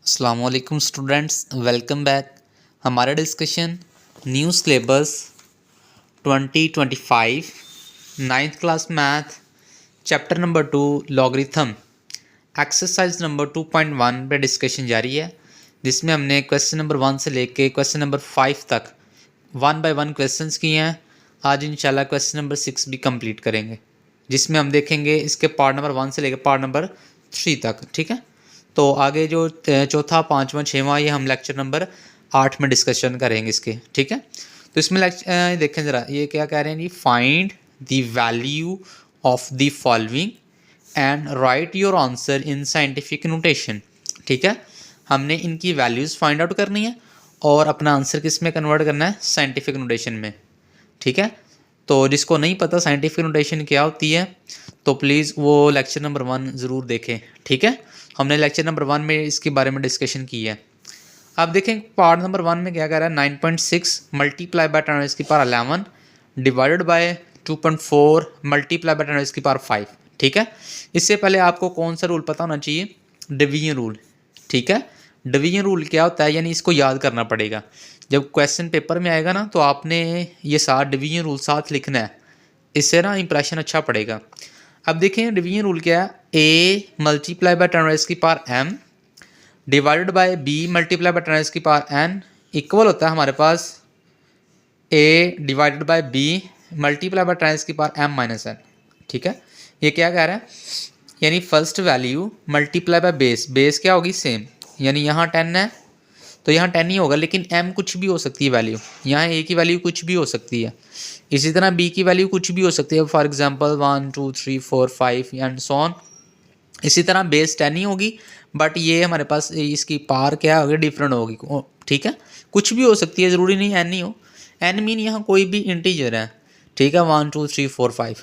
अस्सलामुअलैकुम students, welcome back. हमारा discussion new syllabus 2025 ninth class math chapter number 2 logarithm exercise number 2.1 पे discussion जारी है, जिसमें हमने क्वेश्चन नंबर 1 से लेके क्वेश्चन नंबर 5 तक 1 बाय 1 क्वेश्चंस किए हैं। आज इंशाल्लाह क्वेश्चन नंबर 6 भी कंप्लीट करेंगे, जिसमें हम देखेंगे इसके पार्ट नंबर 1 से लेकर पार्ट नंबर 3 तक। ठीक है, तो आगे जो चौथा, पाँचवा, छठवां, ये हम लेक्चर नंबर 8 में डिस्कशन करेंगे इसके। ठीक है, तो इसमें देखें ज़रा, ये क्या कह रहे हैं जी, find the value of the following and write your answer in scientific notation. ठीक है, हमने इनकी वैल्यूज़ फाइंड आउट करनी है और अपना आंसर किस में कन्वर्ट करना है, साइंटिफिक नोटेशन में। ठीक है, तो जिसको नहीं पता साइंटिफिक नोटेशन क्या होती है, तो प्लीज़ वो लेक्चर नंबर 1 ज़रूर देखें। ठीक है, हमने लेक्चर नंबर 1 में इसके बारे में डिस्कशन की है। अब देखें पार्ट नंबर 1 में क्या कह रहा है, 9.6 multiply by 10⁻11 divided by 2.4 multiply by 10⁻5। ठीक है, इससे पहले आपको कौन सा रूल पता होना चाहिए, डिवीजन रूल। ठीक है, डिवीजन रूल क्या होता है, यानी इसको याद करना पड़ेगा। जब क्वेश्चन पेपर में आएगा ना, तो आपने ये साथ डिवीजन रूल साथ लिखना है, इससे ना इंप्रेशन अच्छा पड़ेगा। अब देखें डिवीजन रूल क्या है, A multiply by 10⁻m divided by B multiply by 10⁻n equal होता है हमारे पास A divided by B multiply by 10⁻m-n। ठीक है, ये क्या कह रहा है, यानी first value multiply by base, base क्या होगी, सेम, यानी यहाँ 10 है तो यहाँ 10 ही होगा, लेकिन m कुछ भी हो सकती है वैल्यू, यहाँ a की वैल्यू कुछ भी हो सकती है। इसी तरह b की वैल्यू कुछ भी हो सकती है, for example 1 2 3 4 5 and so on. इसी तरह बेस 10 ही होगी, बट ये हमारे पास इसकी पार क्या होगी, डिफरेंट होगी। ठीक है, कुछ भी हो सकती है, ज़रूरी नहीं n ही हो। n मीन यहाँ कोई भी इंटीजर है। ठीक है, 1 2 3 4 5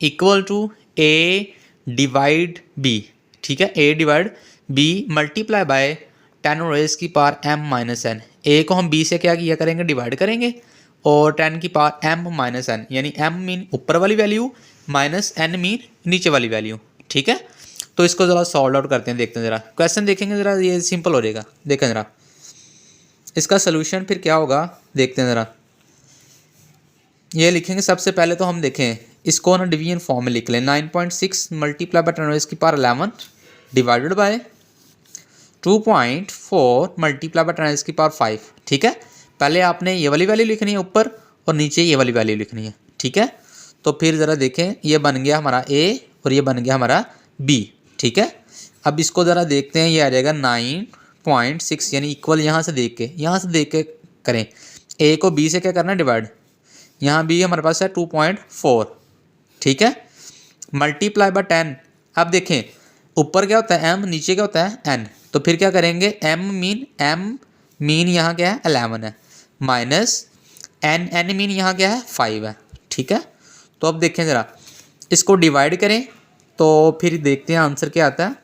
equal to a divide b। ठीक है, a divide b multiply by 10⁻m-n। a को हम b से क्या किया करेंगे, डिवाइड करेंगे, और 10⁻m-n, यानी m मीन ऊपर वाली वैल्यू माइनस n मीन नीचे वाली वैल्यू। ठीक है, तो इसको ज़रा सॉल्व आउट करते हैं, देखते हैं ज़रा क्वेश्चन देखेंगे, ज़रा ये सिंपल हो जाएगा। देखें ज़रा इसका सोल्यूशन फिर क्या होगा, देखते हैं ज़रा। ये लिखेंगे सबसे पहले, तो हम देखें इसको ना डिवीजन फॉर्म में लिख लें, 9.6 multiply by 10⁻11 divided by 2.4 multiply by 10⁻5। ठीक है, पहले आपने ये वाली वैल्यू लिखनी है ऊपर और नीचे ये वाली वैल्यू लिखनी है। ठीक है, तो फिर ज़रा देखें, ये बन गया हमारा a और ये बन गया हमारा b। ठीक है, अब इसको ज़रा देखते हैं, ये आ जाएगा 9.6, यानी इक्वल यहाँ से देख के करें। a को b से क्या करना है, डिवाइड, यहाँ b हमारे पास है 2.4। ठीक है, मल्टीप्लाई बाय 10। अब देखें ऊपर क्या होता है m, नीचे क्या होता है n, तो फिर क्या करेंगे, m मीन यहाँ क्या है 11 है, माइनस n मीन यहाँ क्या है 5 है। ठीक है, तो अब देखें ज़रा इसको डिवाइड करें, तो फिर देखते हैं आंसर क्या आता है,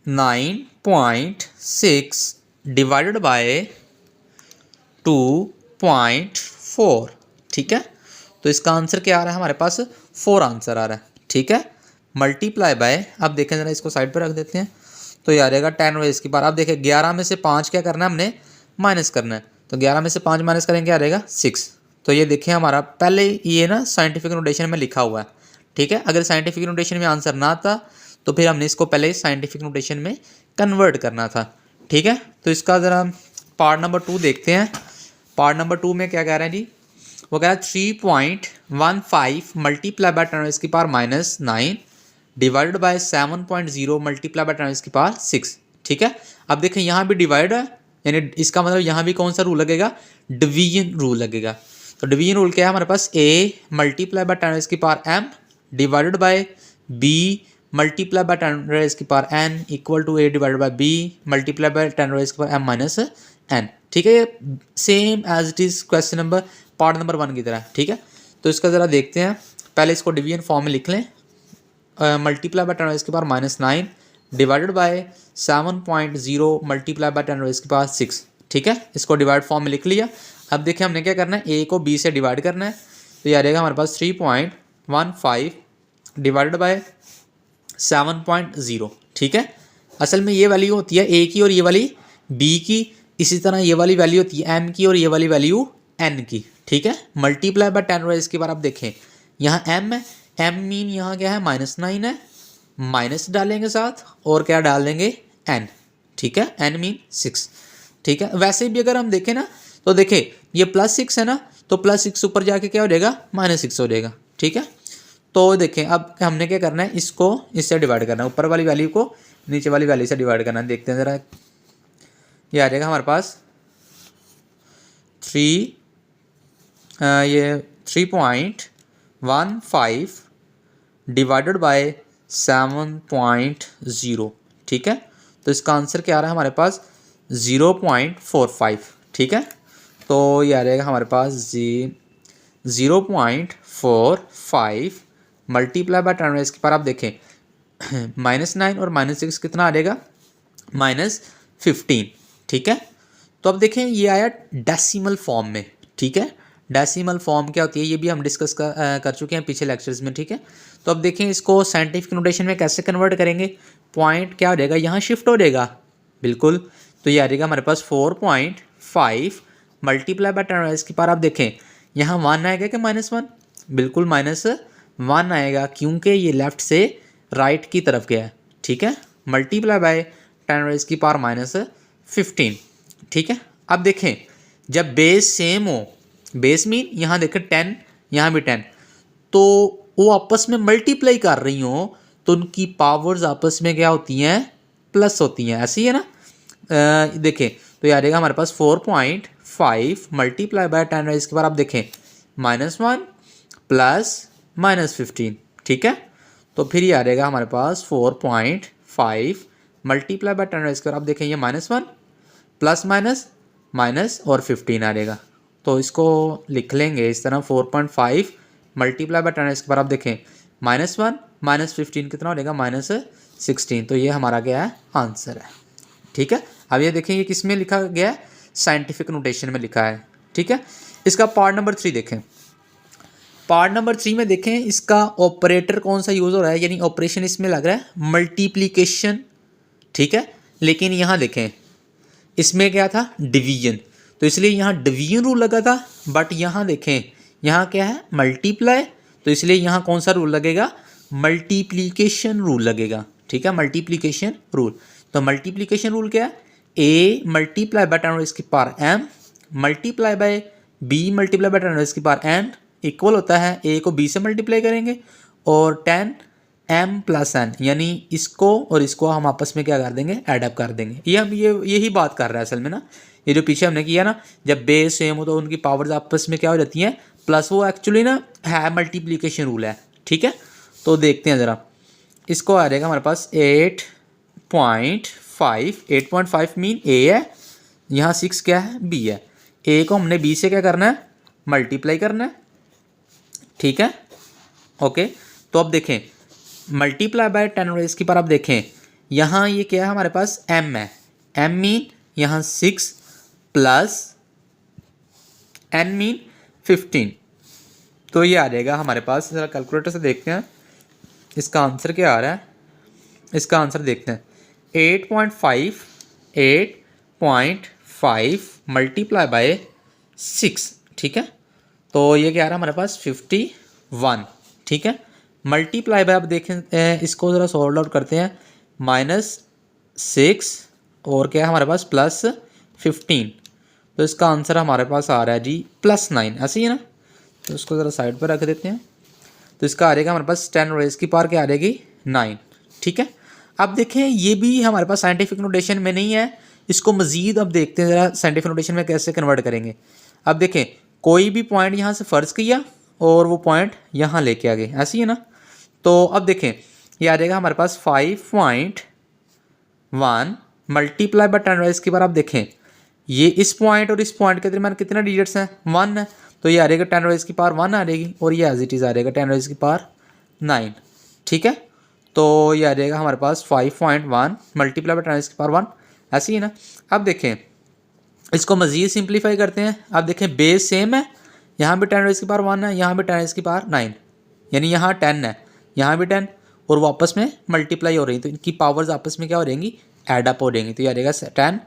9.6 डिवाइडेड बाय 2.4। ठीक है, तो इसका आंसर क्या आ रहा है, हमारे पास 4 आंसर आ रहा है। ठीक है, मल्टीप्लाई बाय, अब देखें ज़रा इसको साइड पर रख देते हैं, तो ये आ जाएगा 10⁻। अब देखें 11 में से 5 क्या करना है, हमने माइनस करना है, तो 11 में से 5 माइनस करेंगे क्या आ जाएगा 6। तो ये देखें हमारा पहले ये ना साइंटिफिक नोटेशन में लिखा हुआ है। ठीक है, अगर साइंटिफिक नोटेशन में आंसर ना था तो फिर हमने इसको पहले साइंटिफिक नोटेशन में कन्वर्ट करना था। ठीक है, तो इसका ज़रा पार्ट नंबर 2 देखते हैं। पार्ट नंबर 2 में क्या कह रहे हैं जी, वो कह रहा है 3.15 multiply by 10⁻⁻9 divided by 7.0 multiply by 10⁻6। ठीक है, अब देखें यहाँ भी डिवाइड है, यानी इसका मतलब यहाँ भी कौन सा रूल लगेगा, डिवीजन रूल लगेगा। तो डिवीजन रूल क्या है हमारे पास, a multiply by 10⁻m divided by b multiply by 10⁻n equal to a divided by b multiply by 10⁻m-n। ठीक है, same as it is question number part number 1 की तरह। ठीक है, तो इसका ज़रा देखते हैं, पहले इसको डिवीजन फॉर्म में लिख लें, multiply by 10⁻9 divided by 7.0 multiply by 10⁻6। ठीक है, इसको डिवाइड फॉर्म में लिख लिया। अब देखिए हमने क्या करना है, a को b से डिवाइड करना है, तो ये आ जाएगा हमारे पास 3.15 डिवाइडेड बाय 7.0। ठीक है, असल में ये वैल्यू होती है ए की और ये वाली बी की, इसी तरह ये वाली वैल्यू होती है एम की और ये वाली वैल्यू एन की, ठीक है। मल्टीप्लाई बाय 10 इसके बाद आप देखें यहाँ एम है, एम मीन यहाँ क्या है -9 है, माइनस डालेंगे साथ और क्या डाल देंगे एन, ठीक है, एन मीन 6, ठीक है। वैसे भी अगर हम देखें ना तो देखें ये +6 है ना, तो +6 ऊपर जाके क्या हो जाएगा -6 हो जाएगा, ठीक है। तो देखें अब हमने क्या करना है, इसको इससे डिवाइड करना है, ऊपर वाली वैल्यू को नीचे वाली वैल्यू से डिवाइड करना है। देखते हैं ज़रा, ये आ जाएगा हमारे पास 3.15 डिवाइडेड बाय 7.0, ठीक है। तो इसका आंसर क्या आ रहा है हमारे पास 0.45, ठीक है। तो ये आ जाएगा हमारे पास 0.45 मल्टीप्लाई बाय 10 इसके पर आप देखें -9 और -6 कितना आ जाएगा -15, ठीक है। तो अब देखें ये आया डेसिमल फॉर्म में, ठीक है। डेसिमल फॉर्म क्या होती है ये भी हम डिस्कस कर चुके हैं पिछले लेक्चर्स में, ठीक है। तो अब देखें इसको साइंटिफिक नोटेशन में कैसे कन्वर्ट करेंगे, पॉइंट क्या हो जाएगा यहाँ शिफ्ट हो जाएगा, बिल्कुल। तो ये आ जाएगा हमारे पास 4.5 मल्टीप्लाई बाय 10 इसके पार आप देखें यहाँ 1 आएगा कि -1, बिल्कुल -1 आएगा, क्योंकि ये लेफ्ट से राइट की तरफ गया है, ठीक है। मल्टीप्लाई बाय 10 इसकी पावर -15, ठीक है। अब देखें जब बेस सेम हो, बेस मीन यहाँ देखें 10 यहाँ भी 10, तो वो आपस में मल्टीप्लाई कर रही हो तो उनकी पावर्स आपस में क्या होती हैं प्लस होती हैं, ऐसी है ना। देखें तो यार हमारे पास 4.5 मल्टीप्लाई बाय 10 इसके बाद आप देखें -1 प्लस -15, ठीक है। तो फिर ये आ जाएगा हमारे पास 4.5 मल्टीप्लाई बाय 10 इसके बाद आप देखें ये -1 प्लस माइनस और 15 आ जाएगा। तो इसको लिख लेंगे इस तरह 4.5 मल्टीप्लाई बाय 10 इसके बाद आप देखें -1 -15 कितना हो जाएगा -16। तो ये हमारा क्या है आंसर है, ठीक है। अब ये देखें ये किस में लिखा गया है, साइंटिफिक नोटेशन में लिखा है, ठीक है। इसका पार्ट नंबर 3 देखें, पार्ट नंबर 3 में देखें इसका ऑपरेटर कौन सा यूज़ हो रहा है, यानी ऑपरेशन इसमें लग रहा है मल्टीप्लिकेशन, ठीक है। लेकिन यहाँ देखें इसमें क्या था डिवीजन, तो इसलिए यहाँ डिवीजन रूल लगा था, बट यहाँ देखें यहाँ क्या है मल्टीप्लाई, तो इसलिए यहाँ कौन सा रूल लगेगा मल्टीप्लिकेशन रूल लगेगा, ठीक है, मल्टीप्लिकेशन रूल। तो मल्टीप्लिकेशन रूल क्या है, a मल्टीप्लाई बाय 10 इसकी power m multiply by b multiply bye 10 इसकी पावर n इक्वल होता है a को b से मल्टीप्लाई करेंगे और 10 m प्लस n, यानी इसको और इसको हम आपस में क्या कर देंगे एडअप कर देंगे। ये हम यही बात कर रहे हैं असल में ना, ये जो पीछे हमने किया ना, जब बेस सेम हो तो उनकी पावर्स आपस में क्या हो जाती हैं प्लस, वो एक्चुअली ना है मल्टीप्लिकेशन रूल है, ठीक है। तो देखते हैं ज़रा, इसको आ जाएगा हमारे पास 8.5 मीन a है, यहाँ 6 क्या है b है, a को हमने b से क्या करना है मल्टीप्लाई करना है, ठीक है, ओके। तो अब देखें मल्टीप्लाई बाय 10 रेज़ की पर आप देखें यहाँ ये क्या है हमारे पास m है, m मीन यहाँ 6 प्लस n मीन 15। तो ये आ जाएगा हमारे पास, ज़रा कैलकुलेटर से देखते हैं इसका आंसर क्या आ रहा है। इसका आंसर देखते हैं 8.5 मल्टीप्लाई बाय 6, ठीक है। तो ये क्या आ रहा है हमारे पास 51, ठीक है। मल्टीप्लाई बाय अब देखें इसको ज़रा सॉल्व आउट करते हैं, -6 और क्या है हमारे पास +15, तो इसका आंसर हमारे पास आ रहा है जी +9, ऐसे ही है ना। तो इसको ज़रा साइड पर रख देते हैं, तो इसका आ जाएगा हमारे पास 10 रेज़ की पावर क्या आ जाएगी 9, ठीक है। अब देखें ये भी हमारे पास साइंटिफिक नोटेशन में नहीं है, इसको मज़ीद अब देखते हैं ज़रा साइंटिफिक नोटेशन में कैसे कन्वर्ट करेंगे। अब देखें कोई भी पॉइंट यहाँ से फ़र्ज किया और वो पॉइंट यहाँ लेके आ गए, ऐसी है ना। तो अब देखें ये आ जाएगा हमारे पास 5.1 मल्टीप्लाई बाय 10 रेज़ की बार आप देखें ये इस पॉइंट और इस पॉइंट के दरमियान कितने डिजिट्स हैं 1 है, तो ये आ जाएगा 10 रेज़ की पावर 1 आ जाएगी और ये एज इट इज़ आ जाएगा 10 रेज़ की पावर 9, ठीक है। तो ये आ जाएगा हमारे पास 5.1 मल्टीप्लाई बाय 10 रेज़ की पावर 1, ऐसी है ना। अब देखें इसको मज़ीद सिंप्लीफाई करते हैं, अब देखें बेस सेम है, यहाँ भी 10 रेज़ की पावर 1 है, यहाँ भी 10 रेज़ की पावर 9, यानी यहाँ 10 है, यहाँ भी 10 और वो आपस में मल्टीप्लाई हो रही हैं, तो इनकी पावर्स आपस में क्या हो जाएंगी, एडअप हो जाएंगी। तो ये आ जाएगा 10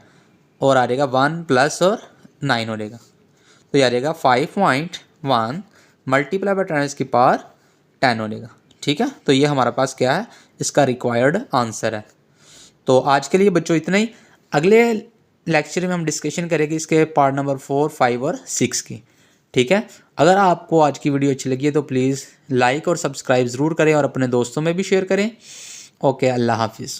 और आ जाएगा 1 प्लस और 9 हो जाएगा। तो ये आ जाएगा 5.1 मल्टीप्लाई बाय 10 की पावर 10 हो जाएगा। ठीक है, तो ये हमारे पास क्या है, इसका रिक्वायर्ड आंसर है। तो आज के लिए बच्चों इतना ही। अगले लेक्चर में हम डिस्कशन करेंगे इसके पार्ट नंबर 4, 5 और 6 की। ठीक है, अगर आपको आज की वीडियो अच्छी लगी है तो प्लीज़ लाइक और सब्सक्राइब ज़रूर करें और अपने दोस्तों में भी शेयर करें। ओके, अल्लाह हाफिज़।